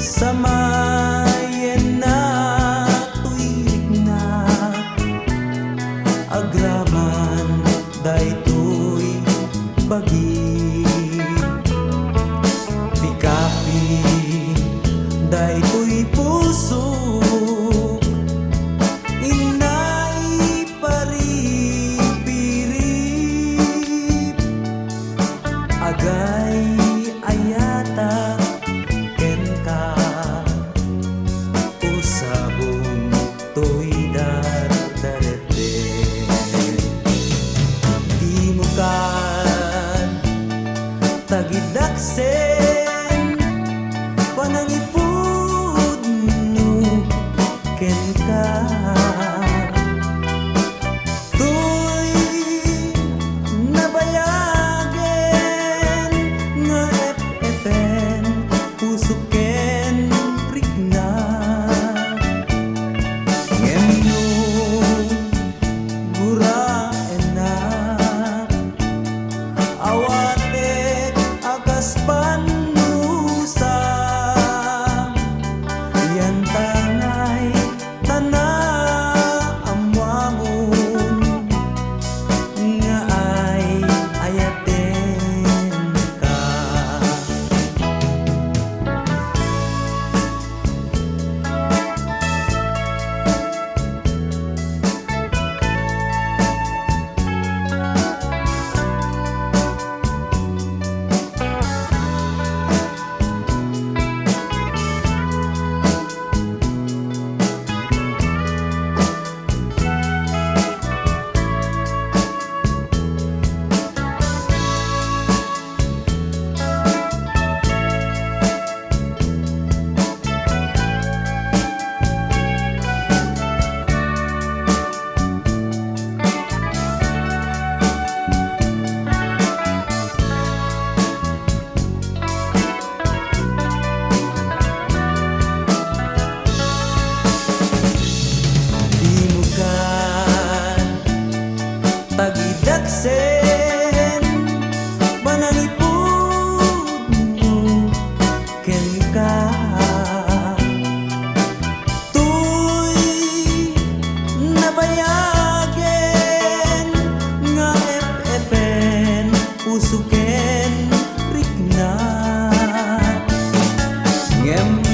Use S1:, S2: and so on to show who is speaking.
S1: Samayen na tuig na agraman daytoy bagi pikapi daytoy puso inay paripirip agay ayata ken ka usabong toy dardarete di mo kan tagidaksen panangipud no ken ka toy nabayagen nga epen puso ken rikna ngemno gura enak awate akas panusa yan tangay tana amwangon nga ay ayaten ka tagidaksen manalipod mo ken ka tuy nabayagen nga epen puso ken rikna ngem